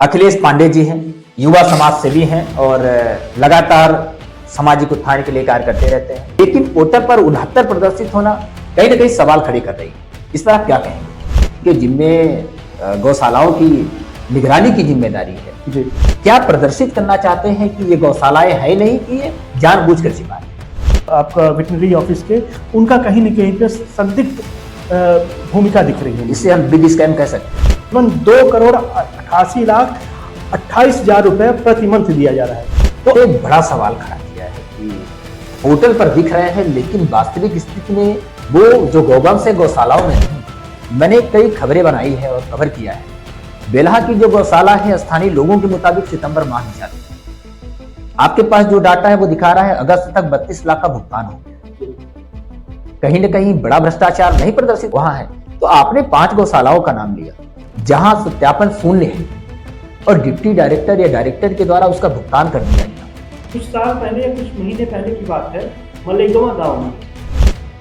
अखिलेश पांडे जी हैं, युवा समाज सेवी हैं और लगातार सामाजिक उत्थान के लिए कार्य करते रहते हैं। लेकिन पोर्टल पर 69 प्रदर्शित होना कहीं ना कहीं सवाल खड़े कर रही है। इस पर आप क्या कहेंगे कि जिनमें गौशालाओं की निगरानी की जिम्मेदारी है जी। क्या प्रदर्शित करना चाहते हैं कि ये गौशालाएं है नहीं कि ये जानबूझकर छिपा है? आपका वेटनरी ऑफिस के उनका कहीं न कहीं पे संदिग्ध भूमिका दिख रही है। इससे हम बिग स्कैम कह सकते हैं। 2,88,28,000 रुपए प्रति मंथ दिया जा रहा है। तो एक बड़ा सवाल खड़ा किया है कि पोर्टल पर दिख रहे हैं लेकिन वास्तविक स्थिति में वो जो गौवंश है गौशालाओं में नहीं। मैंने कई खबरें बनाई है और कवर किया है। बेलहा की जो गौशाला है स्थानीय लोगों के मुताबिक सितंबर माह में जाती है। आपके पास जो डाटा है वो दिखा रहा है अगस्त तक 32 लाख का भुगतान हो गया। कहीं ना कहीं बड़ा भ्रष्टाचार नहीं प्रदर्शित वहां है। तो आपने 5 गौशालाओं का नाम लिया जहां सत्यापन शून्य है और डिप्टी डायरेक्टर या डायरेक्टर के द्वारा उसका भुगतान कर दिया गया। कुछ साल पहले या कुछ महीने पहले की बात है, मलेगवा गांव में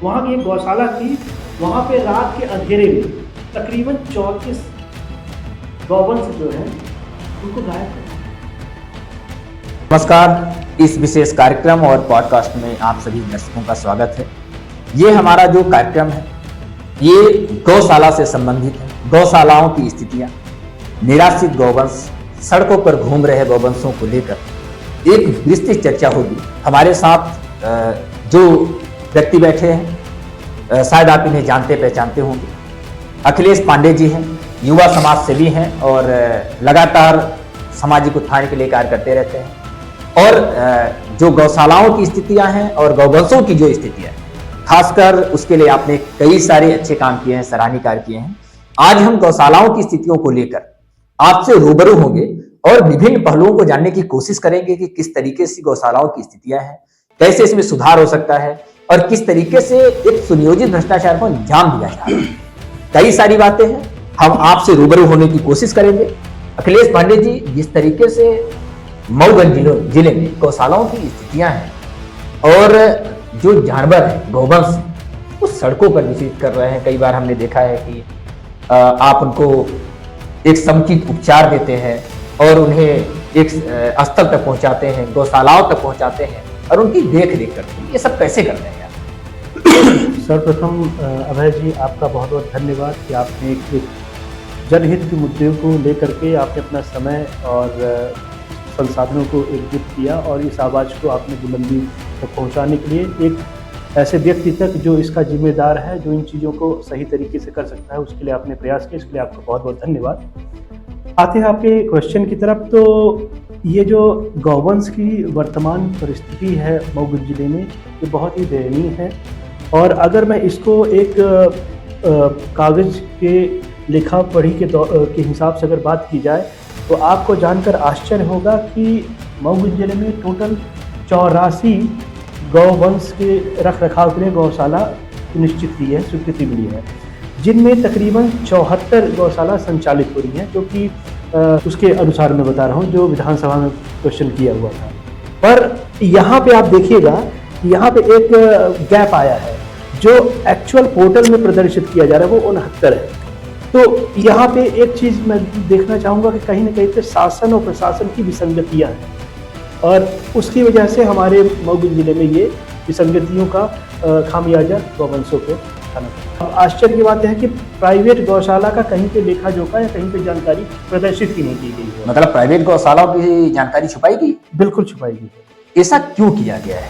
वहां की एक गौशाला थी। वहां पे रात के अंधेरे में तकरीबन 34 गौवंश जो है उनको गायब कर दिया। नमस्कार, इस विशेष कार्यक्रम और पॉडकास्ट में आप सभी दर्शकों का स्वागत है। ये हमारा जो कार्यक्रम है ये गौशाला से संबंधित है। गौशालाओं की स्थितियां, निराश्रित गौवंश, सड़कों पर घूम रहे गौवंशों को लेकर एक विस्तृत चर्चा होगी। हमारे साथ जो व्यक्ति बैठे हैं शायद आप इन्हें जानते पहचानते होंगे। अखिलेश पांडे जी हैं, युवा समाज सेवी हैं और लगातार सामाजिक उत्थान के लिए कार्य करते रहते हैं। और जो गौशालाओं की स्थितियां हैं और गौवंशों की जो स्थितियां हैं, खासकर उसके लिए आपने कई सारे अच्छे काम किए हैं, सराहनीय कार्य किए हैं। आज हम गौशालाओं की स्थितियों को लेकर आपसे रूबरू होंगे और विभिन्न पहलुओं को जानने की कोशिश करेंगे कि किस तरीके से गौशालाओं की स्थितियां हैं, कैसे इसमें सुधार हो सकता है और किस तरीके से एक सुनियोजित भ्रष्टाचार को अंजाम दिया जा रहा है। कई सारी बातें हैं, हम आपसे रूबरू होने की कोशिश करेंगे। अखिलेश पांडे जी, जिस तरीके से मऊगंज जिले में गौशालाओं की स्थितियां हैं और जो जानवर है गौवंश वो सड़कों पर विचरित कर रहे हैं। कई बार हमने देखा है कि आप उनको एक समुचित उपचार देते हैं और उन्हें एक स्थल तक पहुंचाते हैं, गौशालाओं तक पहुंचाते हैं और उनकी देख रेख करते हैं। ये सब कैसे करते हैं यार? सर्वप्रथम अभय जी, आपका बहुत बहुत धन्यवाद कि आपने एक जनहित के मुद्दे को लेकर के आपने अपना समय और संसाधनों को एकजुट किया और इस आवाज़ को आपने बुलंदी तक पहुंचाने के लिए एक ऐसे व्यक्ति तक जो इसका जिम्मेदार है, जो इन चीज़ों को सही तरीके से कर सकता है, उसके लिए आपने प्रयास किया। इसके लिए आपका बहुत बहुत धन्यवाद। आते हैं आपके क्वेश्चन की तरफ। तो ये जो गौवंश की वर्तमान परिस्थिति है मऊगंज जिले में, ये बहुत ही दयनीय है। और अगर मैं इसको एक कागज़ के लिखा पढ़ी के हिसाब से अगर बात की जाए तो आपको जानकर आश्चर्य होगा कि मऊगंज जिले में टोटल 84 गौवंश के रख रखाव के लिए गौशाला निश्चित की है, स्वीकृति मिली है, जिनमें तकरीबन 74 गौशाला संचालित हो रही हैं, जो कि उसके अनुसार मैं बता रहा हूँ जो विधानसभा में क्वेश्चन किया हुआ था। पर यहाँ पे आप देखिएगा कि यहाँ पे एक गैप आया है। जो एक्चुअल पोर्टल में प्रदर्शित किया जा रहा है वो 69 है। तो यहाँ पे एक चीज़ मैं देखना चाहूँगा कि कहीं ना कहीं पे शासन और प्रशासन की विसंगतियाँ हैं और उसकी वजह से हमारे मऊगंज जिले में ये विसंगतियों का खामियाजा गौवंशों को खाना पड़ा। अब आश्चर्य की बात है कि प्राइवेट गौशाला का कहीं पे लेखा जोखा या कहीं पे जानकारी प्रदर्शित ही नहीं की गई है। मतलब प्राइवेट गौशालाओं की जानकारी छुपाई गई? बिल्कुल छुपाई गई है। ऐसा क्यों किया गया है?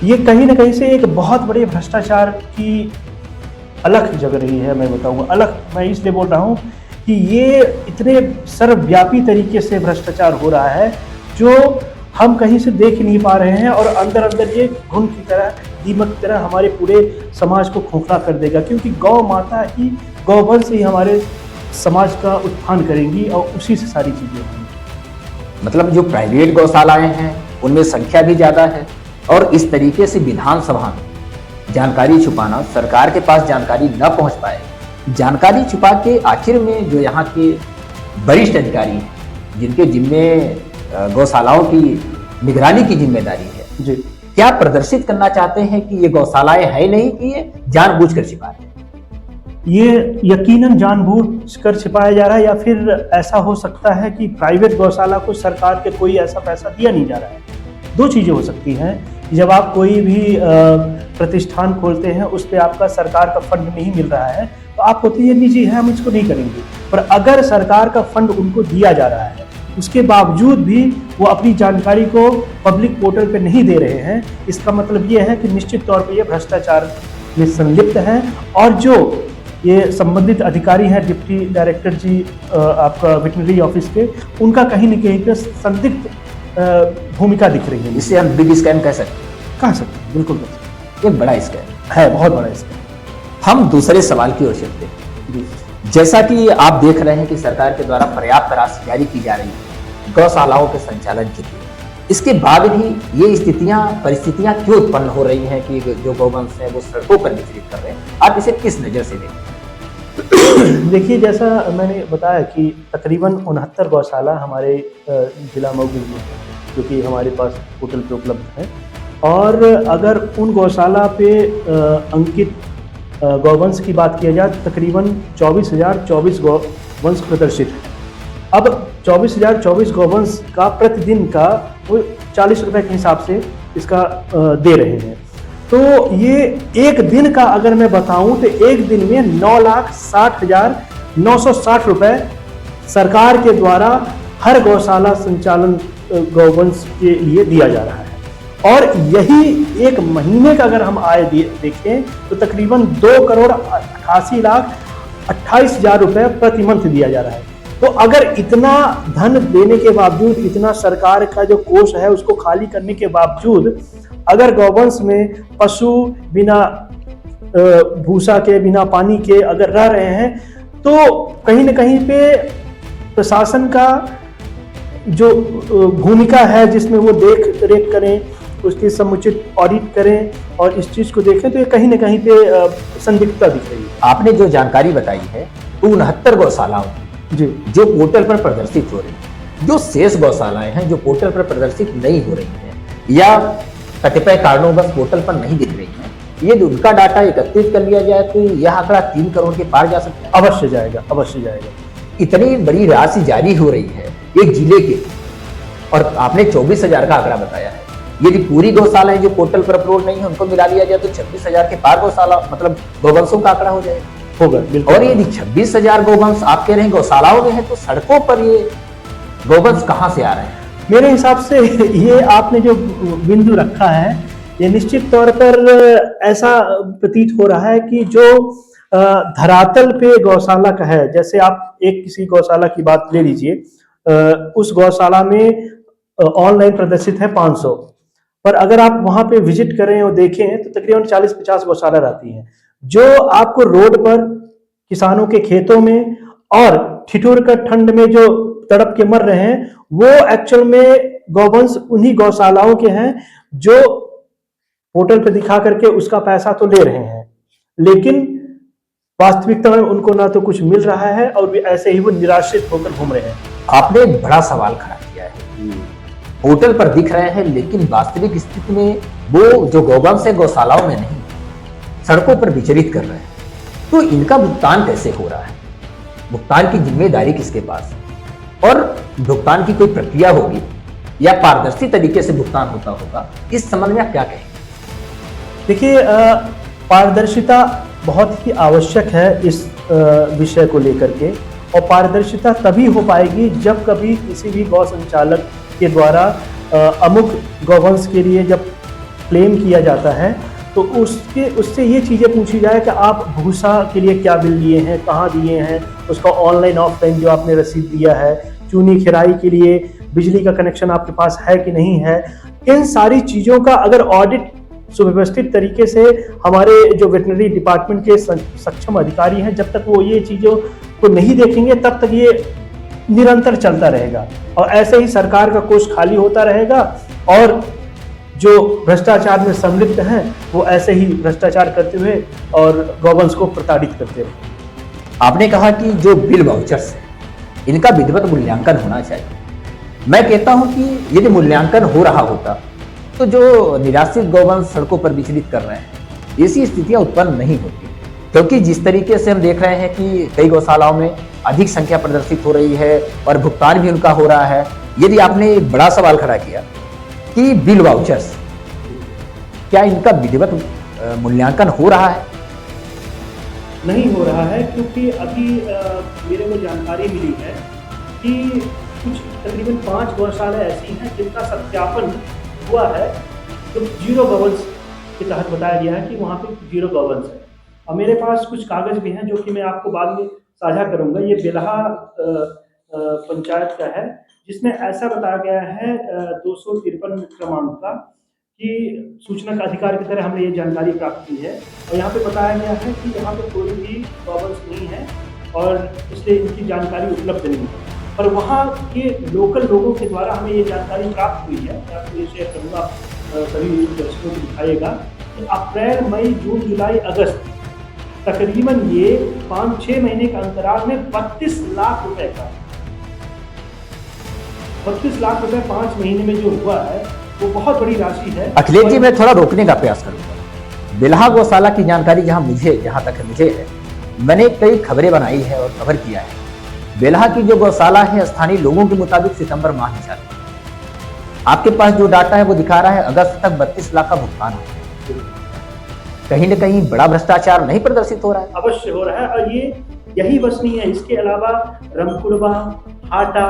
ये कहीं ना कहीं से एक बहुत बड़े भ्रष्टाचार की अलग जग रही है। मैं बताऊंगा अलग, मैं इसलिए बोल रहा हूँ कि ये इतने सर्वव्यापी तरीके से भ्रष्टाचार हो रहा है जो हम कहीं से देख नहीं पा रहे हैं और अंदर अंदर ये घुन की तरह, दीमक की तरह हमारे पूरे समाज को खोखला कर देगा। क्योंकि गौ माता ही, गौवंश ही हमारे समाज का उत्थान करेंगी और उसी से सारी चीज़ें होंगी। मतलब जो प्राइवेट गौशालाएं हैं उनमें संख्या भी ज़्यादा है और इस तरीके से विधानसभा में जानकारी छुपाना, सरकार के पास जानकारी न पहुंच पाए, जानकारी छुपा के आखिर में जो यहाँ के वरिष्ठ अधिकारी हैं जिनके जिम्मे गौशालाओं की निगरानी की जिम्मेदारी है जी, क्या प्रदर्शित करना चाहते हैं कि ये गौशालाएं है नहीं कि ये जानबूझकर छिपा रहे हैं? ये यकीनन जानबूझकर छिपाया जा रहा है, या फिर ऐसा हो सकता है कि प्राइवेट गौशाला को सरकार के कोई ऐसा पैसा दिया नहीं जा रहा है। दो चीज़ें हो सकती हैं। जब आप कोई भी प्रतिष्ठान खोलते हैं, उस पर आपका सरकार का फंड नहीं मिल रहा है, तो आप होती है निजी है, हम इसको नहीं करेंगे। पर अगर सरकार का फंड उनको दिया जा रहा है, उसके बावजूद भी वो अपनी जानकारी को पब्लिक पोर्टल पे नहीं दे रहे हैं, इसका मतलब ये है कि निश्चित तौर पे ये भ्रष्टाचार में संलिप्त हैं। और जो ये संबंधित अधिकारी हैं, डिप्टी डायरेक्टर जी आपका वेटरनरी ऑफिस के, उनका कहीं न कहीं पे संदिग्ध भूमिका दिख रही है। इसे हम बिग स्कैम कह सकते हैं। कह सकते हैं, बिल्कुल कह सकते हैं। एक बड़ा स्कैम है, बहुत बड़ा स्कैम। हम दूसरे सवाल की ओर चलते हैं। जैसा कि आप देख रहे हैं कि सरकार के द्वारा पर्याप्त राशि जारी की जा रही है गौशालाओं के संचालन के लिए, इसके बाद भी ये परिस्थितियां क्यों उत्पन्न हो रही हैं कि जो गौवंश है वो सड़कों पर विचरित कर रहे हैं? आप इसे किस नजर से देखते हैं? देखिए, जैसा मैंने बताया कि तकरीबन 69 गौशाला हमारे जिला मऊ में है, जो कि हमारे पास पोर्टल पे उपलब्ध है। और अगर उन गौशाला पे अंकित गौवंश की बात किया जाए तो तकरीबन 24,024 गौवंश प्रदर्शित है। अब 24,024 गौवंश का प्रतिदिन का वो 40 रुपए के हिसाब से इसका दे रहे हैं। तो ये एक दिन का अगर मैं बताऊं तो एक दिन में 9,60,960 रुपए सरकार के द्वारा हर गौशाला संचालन गौवंश के लिए दिया जा रहा है। और यही एक महीने का अगर हम आय देखें तो तकरीबन 2,88,28,000 रुपए प्रति मंथ दिया जा रहा है। तो अगर इतना धन देने के बावजूद, इतना सरकार का जो कोष है उसको खाली करने के बावजूद, अगर गौवंश में पशु बिना भूसा के, बिना पानी के अगर रह रहे हैं, तो कहीं न कहीं पे प्रशासन का जो भूमिका है जिसमें वो देख रेख करें, उसकी समुचित ऑडिट करें और इस चीज को देखें, तो ये कहीं न कहीं पे संदिग्धता दिख रही है। आपने जो जानकारी बताई है 69 गौशालाओं जी, जो पोर्टल पर प्रदर्शित हो रही है, जो शेष गौशालाएं हैं जो पोर्टल पर प्रदर्शित नहीं हो रही हैं या कतिपय कारणों बस पोर्टल पर नहीं दिख रही हैं, यदि उनका डाटा एकत्रित कर लिया जाए तो यह आंकड़ा 3 करोड़ के पार जा सकता है। अवश्य जाएगा, अवश्य जाएगा। इतनी बड़ी राशि जारी हो रही है एक जिले के, और आपने 24,000 का आंकड़ा बताया है। यदि पूरी गौशालाएं जो पोर्टल पर अपलोड नहीं है उनको मिला लिया जाए तो 26,000 के पार गौशाला मतलब गौवंशों का आंकड़ा हो जाएगा, होगा बिल्कुल। और यदि 26,000 गौवंश आप कह रहे हैं गौशालाओं में है, तो सड़कों पर ये गौवंश कहां से आ रहे हैं? मेरे हिसाब से ये आपने जो बिंदु रखा है, ये निश्चित तौर पर ऐसा प्रतीत हो रहा है कि जो धरातल पे गौशाला का है, जैसे आप एक किसी गौशाला की बात ले लीजिए, उस गौशाला में ऑनलाइन प्रदर्शित है 500, पर अगर आप वहां पे विजिट करें और देखें तो तकरीबन 40-50 गौशाला रहती हैं। जो आपको रोड पर किसानों के खेतों में और ठिठुर कर ठंड में जो तड़प के मर रहे हैं, वो एक्चुअल में गौवंश उन्हीं गौशालाओं के हैं जो पोर्टल पे दिखा करके उसका पैसा तो ले रहे हैं, लेकिन वास्तविकता में उनको ना तो कुछ मिल रहा है और भी ऐसे ही वो निराश्रित होकर घूम रहे हैं। आपने एक बड़ा सवाल खड़ा किया है, पोर्टल पर दिख रहे हैं लेकिन वास्तविक स्थिति में वो जो गौवंश है गौशालाओं में नहीं, सड़कों पर विचरित कर रहे हैं। तो इनका भुगतान कैसे हो रहा है? भुगतान की जिम्मेदारी किसके पास है? और भुगतान की कोई प्रक्रिया होगी या पारदर्शी तरीके से भुगतान होता होगा, इस संबंध में आप क्या कहेंगे? देखिए, पारदर्शिता बहुत ही आवश्यक है इस विषय को लेकर के, और पारदर्शिता तभी हो पाएगी जब कभी किसी भी गौ संचालक के द्वारा अमुक गौवंश के लिए जब क्लेम किया जाता है तो उससे ये चीज़ें पूछी जाए कि आप भूसा के लिए क्या बिल लिए हैं, कहाँ दिए हैं, उसका ऑनलाइन ऑफलाइन जो आपने रसीद दिया है, चूनी खिराई के लिए बिजली का कनेक्शन आपके पास है कि नहीं है। इन सारी चीज़ों का अगर ऑडिट सुव्यवस्थित तरीके से हमारे जो वेटरनरी डिपार्टमेंट के सक्षम अधिकारी हैं, जब तक वो ये चीज़ों को नहीं देखेंगे तब तक ये निरंतर चलता रहेगा और ऐसे ही सरकार का कोष खाली होता रहेगा और जो भ्रष्टाचार में संलिप्त हैं वो ऐसे ही भ्रष्टाचार करते हुए और गौवंश को प्रताड़ित करते रहे। आपने कहा कि जो बिल वाउचर्स है इनका विधिवत मूल्यांकन होना चाहिए। मैं कहता हूं कि यदि मूल्यांकन हो रहा होता तो जो निराश्रित गौवंश सड़कों पर विचलित कर रहे हैं ऐसी स्थितियां उत्पन्न नहीं होती, क्योंकि जिस तरीके से हम देख रहे हैं कि कई गौशालाओं में अधिक संख्या प्रदर्शित हो रही है और भुगतान भी उनका हो रहा है, यदि आपने एक बड़ा सवाल खड़ा किया कि बिल वाउचर्स, क्या इनका विधिवत मूल्यांकन हो रहा है? नहीं हो रहा है, क्योंकि अभी मेरे को जानकारी मिली है कि कुछ तकरीबन 5 गौशाला ऐसी हैं जिनका सत्यापन हुआ है, तो जीरो गवर्नेंस के तहत बताया गया है कि वहाँ पे जीरो गवर्नेंस है। और मेरे पास कुछ कागज़ भी हैं जो कि मैं आपको बाद में साझा करूँगा। ये बेलहा पंचायत का है, जिसमें ऐसा बताया गया है 253 क्रमांक का कि सूचना का अधिकार की तरह हमने ये जानकारी प्राप्त की है, और यहाँ पे बताया गया है कि यहाँ पे कोई भी गवर्नेंस नहीं है और इसलिए इनकी जानकारी उपलब्ध नहीं है। पर वहाँ के लोकल लोगों के द्वारा हमें ये जानकारी प्राप्त हुई है, मैं आपको ये शेयर करूँगा, सभी दर्शकों को दिखाइएगा कि अप्रैल, मई, जून, जुलाई, अगस्त तकरीबन ये 5-6 महीने का अंतराल में 32 लाख रुपए का 32 लाख रुपए 5 महीने में जो हुआ है वो बहुत बड़ी राशि है। अखिलेश जी, मैं थोड़ा रोकने का प्रयास करूंगा। बेलहा गौशाला की जानकारी जहां तक मुझे है, मैंने कई खबरें बनाई है और कवर किया है। बेलहा की जो गौशाला है, स्थानीय लोगों के मुताबिक सितंबर माह में चालू है। आपके पास जो डाटा है वो दिखा रहा है अगस्त तक 32 लाख का भुगतान हो गया। कहीं न कहीं बड़ा भ्रष्टाचार नहीं प्रदर्शित हो रहा है? अवश्य हो रहा है, और ये यही बस नहीं है, इसके अलावा रमकुरबा, हाटा,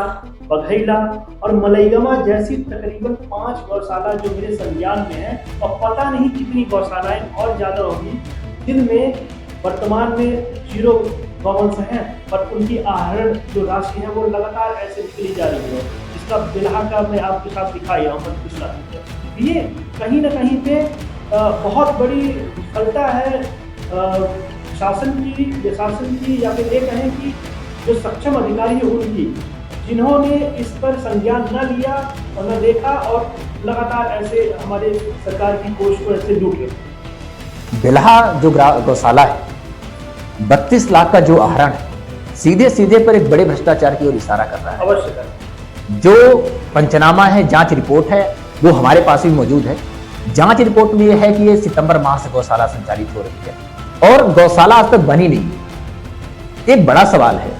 बघैला और मलईगमा जैसी तकरीबन 5 गौशाला जो मेरे संज्ञान में है, और पता नहीं कितनी गौशालाएं और ज्यादा होंगी जिनमें वर्तमान में जीरो गवर्नेंस हैं, पर उनकी आहरण जो राशि है वो लगातार ऐसे निकली जा रही है। इसका बेलहा का मैं आपके साथ दिखाया हूँ पिछला। ये कहीं ना कहीं पे बहुत बड़ी विफलता है शासन की, या फिर ये कहें कि जो सक्षम अधिकारी है उनकी, जिन्होंने इस पर संज्ञान न लिया और न देखा और लगातार ऐसे हमारे सरकार की कोष को ऐसे लूट रहे। बेलहा जो गौशाला है, 32 लाख का जो आहरण है, सीधे सीधे पर एक बड़े भ्रष्टाचार की ओर इशारा कर रहा है। अवश्य कर। जो पंचनामा है, जांच रिपोर्ट है, वो हमारे पास भी मौजूद है। जांच रिपोर्ट में यह है कि ये सितंबर माह से गौशाला संचालित हो रही है और गौशाला आज तक बनी नहीं। एक बड़ा सवाल है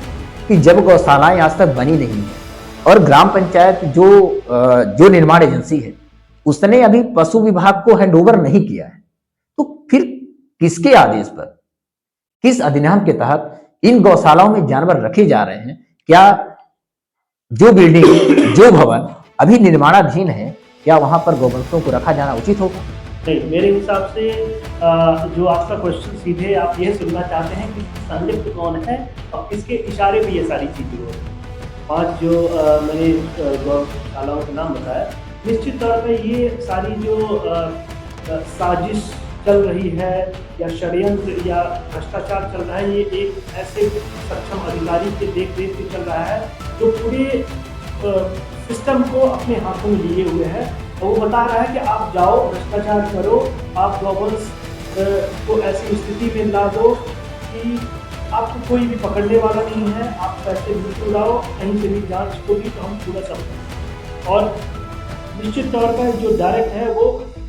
कि जब गौशालाएं आज तक बनी नहीं है और ग्राम पंचायत जो निर्माण एजेंसी है उसने अभी पशु विभाग को हैंडओवर नहीं किया है, तो फिर किसके आदेश पर, किस अधिनियम के तहत इन गौशालाओं में जानवर रखे जा रहे हैं? क्या जो बिल्डिंग, जो भवन अभी निर्माणाधीन है, क्या वहां पर गौवंशों को रखा जाना उचित होगा? नहीं, मेरे हिसाब से जो आपका क्वेश्चन सीधे आप ये सुनना चाहते हैं कि संलिप्त कौन है और किसके इशारे पे ये सारी चीजें हो रही हैं। 5 जो मैंने गौशालाओं का नाम बताया, निश्चित तौर पे ये सारी जो साजिश चल रही है या षड्यंत्र या भ्रष्टाचार चल रहा है, ये एक ऐसे सक्षम अधिकारी के देख के चल रहा है जो पूरे सिस्टम को अपने हाथों में लिए हुए है, और वो बता रहा है कि आप जाओ भ्रष्टाचार करो, आप गवर्नेंस को ऐसी स्थिति में ला दो कि आपको कोई भी पकड़ने वाला नहीं है, आप पैसे बिल्कुल लाओ, कहीं से भी जांच होगी तो हम पूरा सब। और निश्चित तौर पर जो डायरेक्ट है वो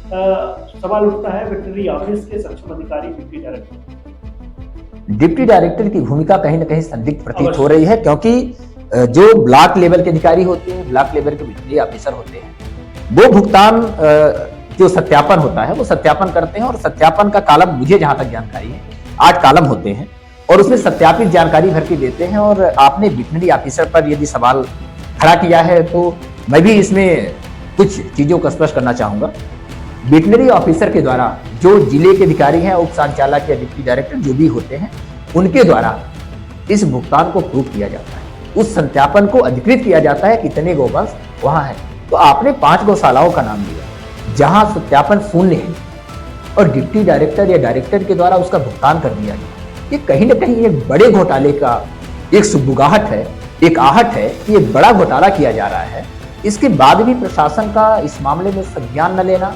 सवाल उठता है वेटरनरी ऑफिस के सक्षम अधिकारी डिप्टी डायरेक्टर। डिप्टी डायरेक्टर की भूमिका कहीं ना कहीं संदिग्ध प्रतीत हो रही है, क्योंकि जो ब्लॉक लेवल के अधिकारी होते हैं, ब्लॉक लेवल के वेटरनरी ऑफिसर होते हैं, वो भुगतान जो सत्यापन होता है वो सत्यापन करते हैं, और सत्यापन का कॉलम, मुझे जहां तक जानकारी है, 8 कॉलम होते हैं और उसमें सत्यापित जानकारी भर के देते हैं। और आपने वेटरनरी ऑफिसर पर यदि सवाल खड़ा किया है तो मैं भी इसमें कुछ चीजों को स्पष्ट करना चाहूंगा। वेटरनरी ऑफिसर के द्वारा जो जिले के अधिकारी हैं, उप संचालक या डिप्टी डायरेक्टर जो भी होते हैं, उनके द्वारा इस भुगतान को प्रूव किया जाता है, उस सत्यापन को अधिकृत किया जाता है कितने गौवंश वहां है। तो आपने 5 गौशालाओं का नाम लिया जहां सत्यापन शून्य है और डिप्टी डायरेक्टर या डायरेक्टर के द्वारा उसका भुगतान कर दिया गया। ये कहीं ना कहीं एक बड़े घोटाले का एक सुगबुगाहट है, एक आहट है कि ये बड़ा घोटाला किया जा रहा है। इसके बाद भी प्रशासन का इस मामले में संज्ञान न लेना,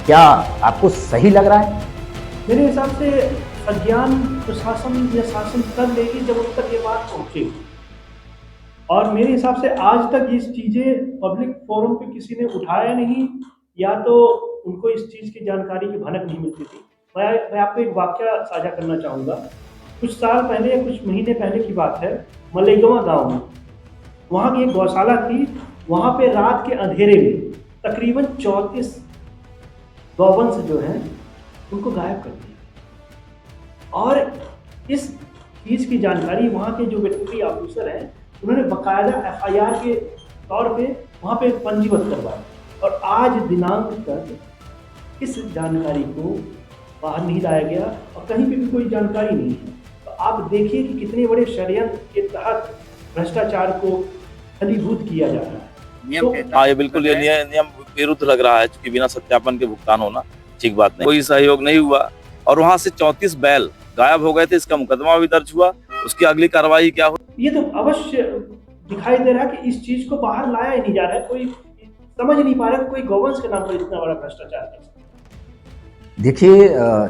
क्या आपको सही लग रहा है? मेरे हिसाब से संज्ञान प्रशासन या शासन तब लेगी जब उन तक ये बात पहुंचेगी, और मेरे हिसाब से आज तक इस चीजें पब्लिक फोरम पे किसी ने उठाया नहीं, या तो उनको इस चीज की जानकारी की भनक नहीं मिलती थी। मैं आपको एक वाकया साझा करना चाहूँगा कुछ साल पहले या कुछ महीने पहले की बात है, मलेगवा गाँव में, वहाँ की एक गौशाला थी, वहाँ पे रात के अंधेरे में तकरीबन 34 गौवंश जो हैं, उनको गायब कर दिया। और इस चीज़ की जानकारी वहाँ के जो वेटरनरी ऑफिसर हैं, उन्होंने बाकायदा एफआईआर के तौर पे वहाँ पे पंजीबद्ध करवाया, और आज दिनांक तक इस जानकारी को बाहर नहीं लाया गया और कहीं पे भी कोई जानकारी नहीं है। तो आप देखिए कि कितने बड़े षड्यंत्र के तहत भ्रष्टाचार को फलीभूत किया जा रहा है। तो हाँ, ये बिल्कुल ये नियम विरुद्ध लग रहा है, क्योंकि बिना सत्यापन के भुगतान होना ठीक बात नहीं। कोई सहयोग नहीं हुआ और वहाँ से 34 बैल गायब हो गए थे। इसका मुकदमा भी दर्ज हुआ, उसकी अगली कार्रवाई क्या हो, ये तो अवश्य दिखाई दे रहा है कि इस चीज को बाहर लाया ही नहीं जा रहा है। कोई समझ नहीं पा रहा है कोई गवर्नेंस के नाम पर इतना बड़ा भ्रष्टाचार कर सकता है। देखिए,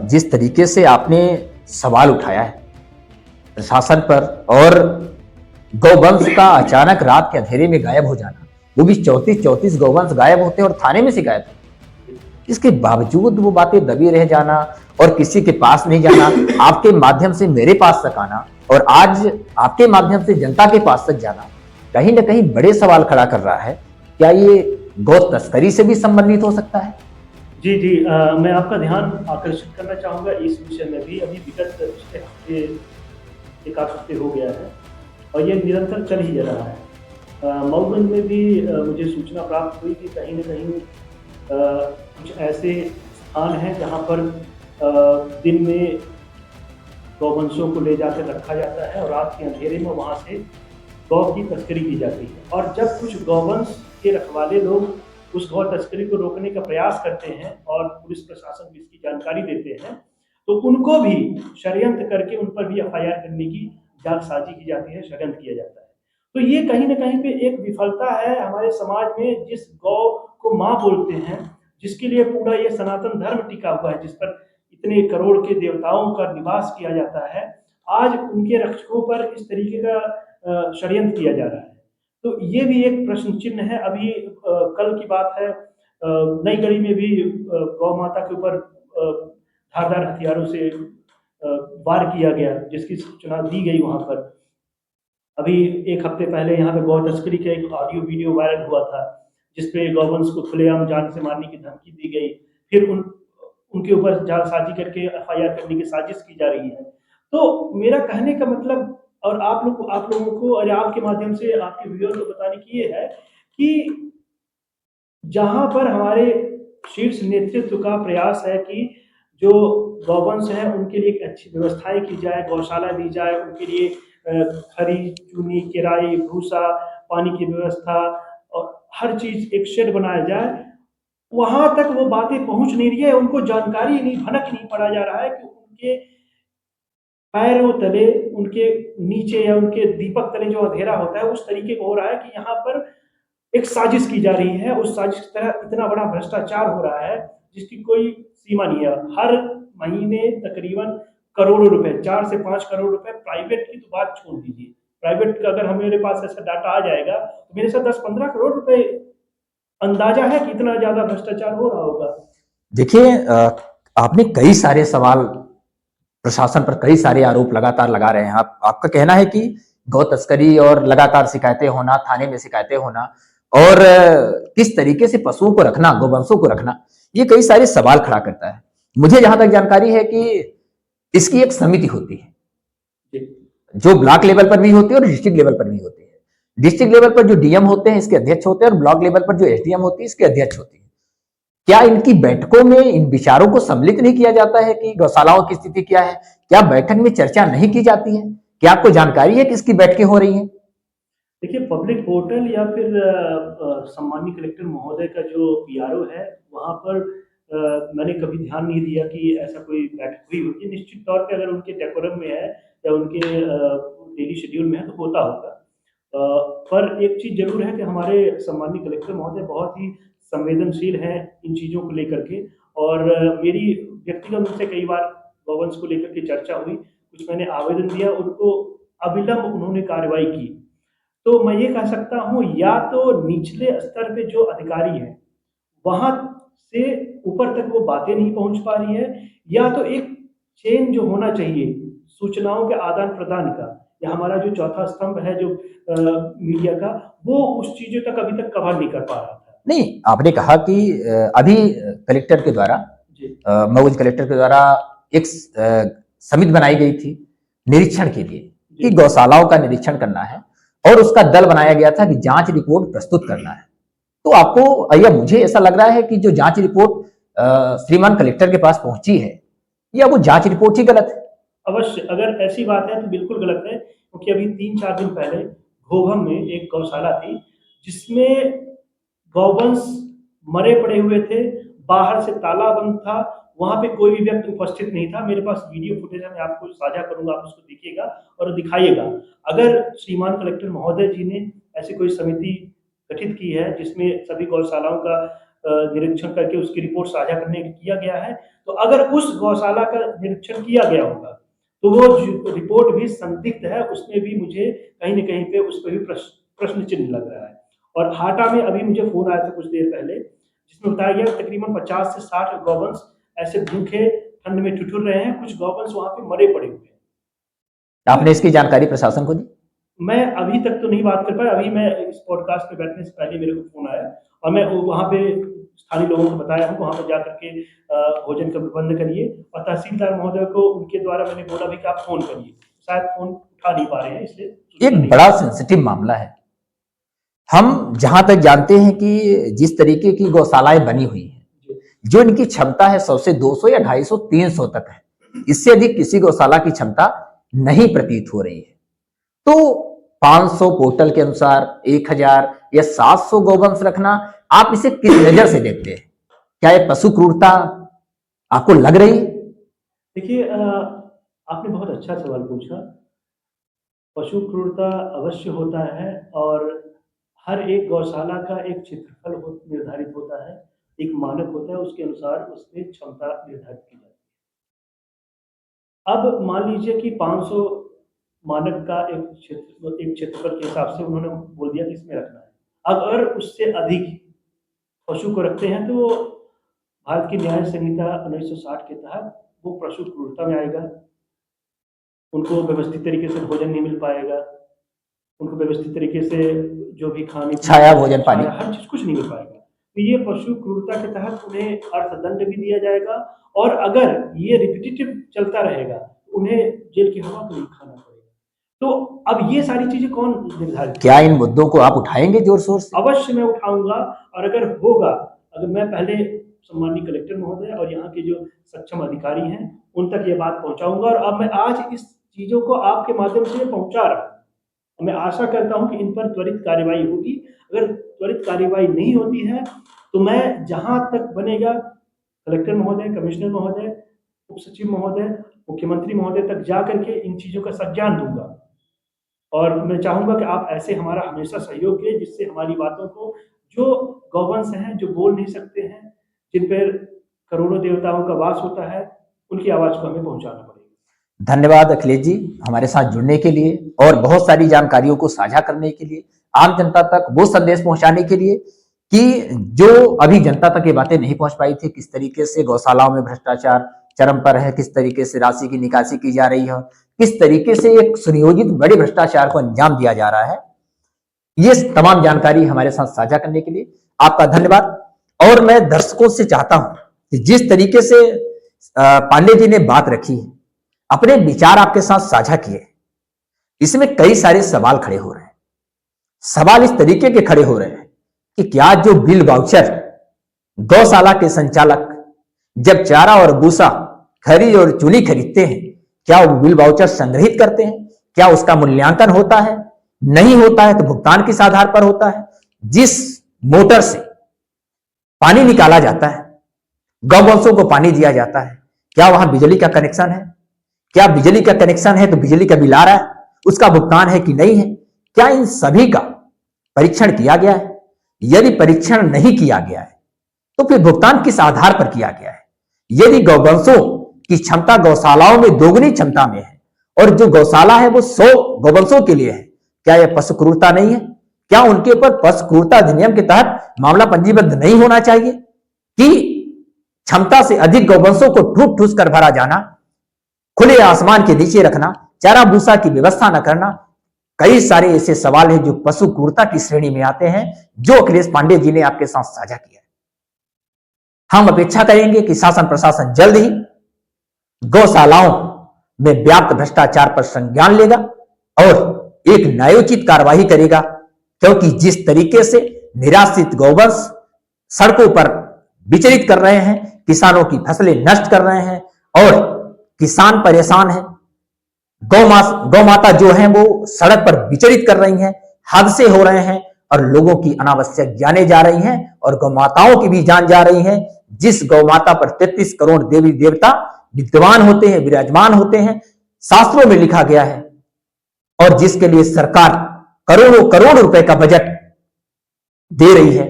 जिस तरीके से आपने सवाल उठाया है प्रशासन पर, और गौवंश का अचानक रात के अंधेरे में गायब हो जाना, वो भी 34 गौवंश गायब होते हैं और थाने में शिकायत होती है। इसके बावजूद वो बातें दबी रह जाना और किसी के पास नहीं जाना, आपके माध्यम से मेरे पास तक आना और आज आपके माध्यम से जनता के पास तक जाना, कहीं ना कहीं बड़े सवाल खड़ा कर रहा है। क्या ये गौ तस्करी से भी संबंधित हो सकता है? जी जी, मैं आपका ध्यान आकर्षित करना चाहूँगा इस विषय में भी। अभी विगत पिछले हफ्ते, एक आध हफ्ते हो गया है और ये निरंतर चल ही रहा है। मऊगंज में भी मुझे सूचना प्राप्त हुई कि कहीं न कहीं कुछ ऐसे स्थान हैं जहाँ पर दिन में गौवंशों को ले जाकर रखा जाता है और रात के अंधेरे में वहाँ से गौ की तस्करी की जाती है। और जब कुछ गौवंश के रखवाले लोग उस गौ तस्करी को रोकने का प्रयास करते हैं और पुलिस प्रशासन को इसकी जानकारी देते हैं, तो उनको भी षड्यंत्र करके उन पर भी एफआईआर करने की जालसाजी की जाती है, षड्यंत्र किया जाता है। तो ये कहीं न कहीं पे एक विफलता है हमारे समाज में। जिस गौ को माँ बोलते हैं, जिसके लिए पूरा ये सनातन धर्म टिका हुआ है, जिस पर इतने करोड़ के देवताओं का निवास किया जाता है, आज उनके रक्षकों पर इस तरीके का षड्यंत्र किया जा रहा है। तो ये भी एक प्रश्न चिन्ह है। अभी कल की बात है, नई गढ़ी में भी गौ माता के ऊपर धारदार हथियारों से वार किया गया, जिसकी सूचना दी गई वहाँ पर। अभी एक हफ्ते पहले यहाँ पे गौ तस्करी का एक ऑडियो वीडियो वायरल हुआ था, जिसपे गौवंश को खुलेआम जान से मारने की धमकी दी गई। फिर उनके ऊपर जालसाजी करके एफआईआर करने की साजिश की जा रही है। तो मेरा कहने का मतलब, और आप लोगों को और आपके माध्यम से आपके व्यूअर को बताने की ये है कि जहाँ पर हमारे शीर्ष नेतृत्व का प्रयास है कि जो गौवंश है उनके लिए एक अच्छी व्यवस्थाएं की जाए, गौशाला दी जाए, उनके लिए खरी, चूनी, किराई, भूसा, पानी की व्यवस्था और हर चीज़ एक शेड बनाया जाए, वहाँ तक वो बातें पहुँच नहीं रही है। उनको जानकारी नहीं, भनक नहीं पड़ा जा रहा है कि उनके पैरों तले, उनके नीचे या उनके दीपक तले जो अंधेरा होता है, उस तरीके का हो रहा है कि यहाँ पर एक साजिश की जा रही है। उस साजिश की तरह इतना बड़ा भ्रष्टाचार हो रहा है जिसकी कोई सीमा नहीं है। हर महीने तकरीबन करोड़ों रुपए, 4 से 5 करोड़ रुपए, प्राइवेट की तो बात छोड़ दीजिए। प्राइवेट का अगर मेरे पास ऐसा डाटा आ जाएगा तो मेरे साथ 10-15 करोड़ रुपए अंदाजा है कि इतना ज्यादा भ्रष्टाचार हो रहा होगा। देखिए, आपने कई सारे सवाल, प्रशासन पर कई सारे आरोप लगातार लगा रहे हैं। आपका कहना है कि गौ तस्करी और लगातार शिकायतें होना, थाने में शिकायतें होना और किस तरीके से पशुओं को रखना, गौवंशों को रखना, ये कई सारे सवाल खड़ा करता है। मुझे जहां तक जानकारी है कि इसकी एक समिति होती है जो ब्लॉक लेवल पर भी होती है और डिस्ट्रिक्ट लेवल पर भी होती है। डिस्ट्रिक्ट लेवल पर जो डीएम होते हैं इसके अध्यक्ष होते हैं और ब्लॉक लेवल पर जो एसडीएम होती है इसके अध्यक्ष होती है। क्या इनकी बैठकों में इन विचारों को सम्मिलित नहीं किया जाता है कि गौशालाओं की स्थिति क्या है? क्या बैठक में चर्चा नहीं की जाती है? क्या आपको जानकारी है कि इसकी बैठकें हो रही हैं? देखिए, पब्लिक पोर्टल या फिर सम्मानीय कलेक्टर महोदय का जो पीआरओ है, वहाँ पर मैंने कभी ध्यान नहीं दिया कि ऐसा कोई बैठक हुई होगी। निश्चित तौर पे अगर उनके डेकोरम में है या उनके डेली शेड्यूल में है तो होता होगा। पर एक चीज़ ज़रूर है कि हमारे सम्मानीय कलेक्टर महोदय बहुत ही संवेदनशील हैं इन चीज़ों को लेकर के, और मेरी व्यक्तिगत रूप से कई बार गौवंश को लेकर के चर्चा हुई। कुछ मैंने आवेदन दिया, उनको अविलंब उन्होंने कार्रवाई की। तो मैं ये कह सकता हूँ, या तो निचले स्तर पे जो अधिकारी हैं, वहाँ से ऊपर तक वो बातें नहीं पहुँच पा रही है, या तो एक चेन जो होना चाहिए सूचनाओं के आदान प्रदान का, या हमारा जो चौथा स्तंभ है जो मीडिया का, वो उस चीजों तक अभी तक कवर नहीं कर पा रहा था। नहीं, आपने कहा कि अभी कलेक्टर के द्वारा, मऊ कलेक्टर के द्वारा एक समिति बनाई गई थी निरीक्षण के लिए कि गौशालाओं का निरीक्षण करना है, और उसका दल बनाया गया था कि जांच रिपोर्ट प्रस्तुत करना है। तो आपको या मुझे ऐसा लग रहा है कि जो जांच रिपोर्ट श्रीमान कलेक्टर के पास पहुंची है, या वो जांच रिपोर्ट ही गलत है? अवश्य, अगर ऐसी बात है तो बिल्कुल गलत है, क्योंकि अभी 3-4 दिन पहले घोघम में एक गौशाला थी जिसमें गौवंश मरे पड़े हुए थे, बाहर से ताला बंद था, वहां पे कोई भी व्यक्ति उपस्थित नहीं था। मेरे पास वीडियो फुटेज है, मैं आपको साझा करूंगा, आप उसको देखिएगा और दिखाइएगा। अगर श्रीमान कलेक्टर महोदय जी ने ऐसी कोई समिति गठित की है जिसमें सभी गौशालाओं का निरीक्षण करके उसकी रिपोर्ट साझा करने किया गया है, तो अगर उस गौशाला का निरीक्षण किया गया होगा तो वो रिपोर्ट भी संदिग्ध है, उसमें भी मुझे कहीं न कहीं पे उस पर भी प्रश्न चिन्ह लग रहा है। और हाटा में अभी मुझे फोन आया था कुछ देर पहले, जिसमें बताया गया तकरीबन 50 से 60 गौवंश ऐसे भूखे ठंड में ठिठुर रहे हैं, कुछ गौवंश वहां पे मरे पड़े हुए हैं। आपने इसकी जानकारी प्रशासन को दी? मैं अभी तक तो नहीं बात कर पाया, अभी मैं इस पॉडकास्ट पे बैठने से पहले मेरे को फोन आया और मैं वहाँ पे स्थानीय लोगों को बताया हूँ, वहाँ पे जा करके भोजन का प्रबंध करिए, और तहसीलदार महोदय को उनके द्वारा मैंने बोला भी कि आप फोन करिए, शायद फोन उठा नहीं पा रहे हैं, इसलिए। एक बड़ा सेंसिटिव मामला है। हम जहां तक जानते हैं कि जिस तरीके की गौशालाएं बनी हुई हैं, जो इनकी क्षमता है 100 से 200 या 250 300 तक है, इससे अधिक किसी गौशाला की क्षमता नहीं प्रतीत हो रही है। तो 500 पोर्टल के अनुसार 1000 या 700 गौवंश रखना, आप इसे किस नजर से देखते हैं? क्या ये पशु क्रूरता आपको लग रही है? देखिए, आपने बहुत अच्छा सवाल पूछा। पशु क्रूरता अवश्य होता है, और हर एक गौशाला का एक क्षेत्रफल निर्धारित होता है, एक मानक होता है, उसके अनुसार उसमें क्षमता निर्धारित की जाती है। अब मान लीजिए कि 500 मानक का एक क्षेत्रफल के हिसाब से उन्होंने बोल दिया कि इसमें रखना है। अगर उससे अधिक पशु को रखते हैं तो भारत की न्याय संहिता 1960 के तहत वो पशु क्रूरता में आएगा। उनको व्यवस्थित तरीके से भोजन नहीं मिल पाएगा, उनको व्यवस्थित तरीके से जो भी खाने, छाया, भोजन, पानी, हर चीज कुछ नहीं मिल पाएगा। तो ये पशु क्रूरता के तहत उन्हें अर्थदंड भी दिया जाएगा, और अगर ये रिपीटेटिव चलता रहेगा तो उन्हें जेल की हवा को भी खाना पड़ेगा। तो अब ये सारी चीजें कौन निर्धारित? क्या इन मुद्दों को आप उठाएंगे जोर शोर से? अवश्य मैं उठाऊंगा, और अगर होगा, अगर मैं पहले सम्माननीय कलेक्टर महोदय और यहाँ के जो सक्षम अधिकारी हैं उन तक ये बात पहुंचाऊंगा, और अब मैं आज इस चीजों को आपके माध्यम से पहुंचा रहा हूँ। मैं आशा करता हूँ कि इन पर त्वरित कार्यवाही होगी। अगर त्वरित कार्यवाही नहीं होती है तो मैं जहां तक बनेगा कलेक्टर महोदय, कमिश्नर महोदय, उप सचिव महोदय, मुख्यमंत्री महोदय तक जा करके इन चीजों का संज्ञान दूंगा, और मैं चाहूंगा कि आप ऐसे हमारा हमेशा सहयोग करें, जिससे हमारी बातों को, जो गौवंश हैं, जो बोल नहीं सकते हैं, जिन पर करोड़ों देवताओं का वास होता है, उनकी आवाज को हमें पहुंचाना पड़ेगा। धन्यवाद अखिलेश जी, हमारे साथ जुड़ने के लिए और बहुत सारी जानकारियों को साझा करने के लिए, आम जनता तक वो संदेश पहुंचाने के लिए कि जो अभी जनता तक ये बातें नहीं पहुंच पाई थी, किस तरीके से गौशालाओं में भ्रष्टाचार चरम पर है, किस तरीके से राशि की निकासी की जा रही है, किस तरीके से एक सुनियोजित बड़े भ्रष्टाचार को अंजाम दिया जा रहा है। ये तमाम जानकारी हमारे साथ साझा करने के लिए आपका धन्यवाद। और मैं दर्शकों से चाहता हूं कि जिस तरीके से पांडे जी ने बात रखी है, अपने विचार आपके साथ साझा किए, इसमें कई सारे सवाल खड़े हो रहे हैं। सवाल इस तरीके के खड़े हो रहे हैं कि क्या जो बिल वाउचर गौशाला के संचालक जब चारा और भूसा खरी और चूनी खरीदते हैं, क्या वो बिल वाउचर संग्रहित करते हैं? क्या उसका मूल्यांकन होता है? नहीं होता है तो भुगतान किस आधार पर होता है? जिस मोटर से पानी निकाला जाता है, गौवंशों को पानी दिया जाता है, क्या वहां बिजली का कनेक्शन है? क्या बिजली का कनेक्शन है तो बिजली का बिल आ रहा है, उसका भुगतान है कि नहीं है? क्या इन सभी का परीक्षण किया गया है? यदि परीक्षण नहीं किया गया है तो फिर भुगतान किस आधार पर किया गया है? यदि गौवंशों की क्षमता गौशालाओं में दोगुनी क्षमता में है और जो गौशाला है वो 100 गौवंशों के लिए है, क्या यह पशु क्रूरता नहीं है? क्या उनके ऊपर पशु क्रूरता अधिनियम के तहत मामला पंजीबद्ध नहीं होना चाहिए कि क्षमता से अधिक गौवंशों को ठूस ठूस कर भरा जाना खुले आसमान के नीचे रखना, चारा भूसा की व्यवस्था न करना, कई सारे ऐसे सवाल हैं जो पशु क्रूरता की श्रेणी में आते हैं, जो अखिलेश पांडे जी ने आपके साथ साझा किया। हम अपेक्षा करेंगे कि शासन प्रशासन जल्द ही गौशालाओं में व्याप्त भ्रष्टाचार पर संज्ञान लेगा और एक न्यायोचित कार्रवाई करेगा, क्योंकि जिस तरीके से निराश्रित गौवंश सड़कों पर विचरित कर रहे हैं, किसानों की फसलें नष्ट कर रहे हैं और किसान परेशान है, गौ माता जो है वो सड़क पर विचरित कर रही हैं, हादसे हो रहे हैं और लोगों की अनावश्यक जानें जा रही हैं और गौ माताओं की भी जान जा रही है। जिस गौ माता पर 33 करोड़ देवी देवता विद्यमान होते हैं, विराजमान होते हैं, शास्त्रों में लिखा गया है, और जिसके लिए सरकार करोड़ों करोड़ रुपए का बजट दे रही है,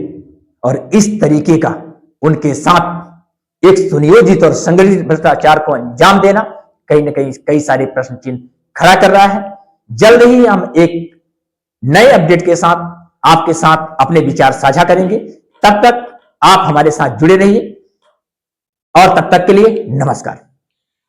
और इस तरीके का उनके साथ एक सुनियोजित और संगठित भ्रष्टाचार को अंजाम देना कहीं न कहीं कई सारे प्रश्न चिन्ह खड़ा कर रहा है। जल्द ही हम एक नए अपडेट के साथ आपके साथ अपने विचार साझा करेंगे। तब तक आप हमारे साथ जुड़े रहिए और तब तक के लिए नमस्कार।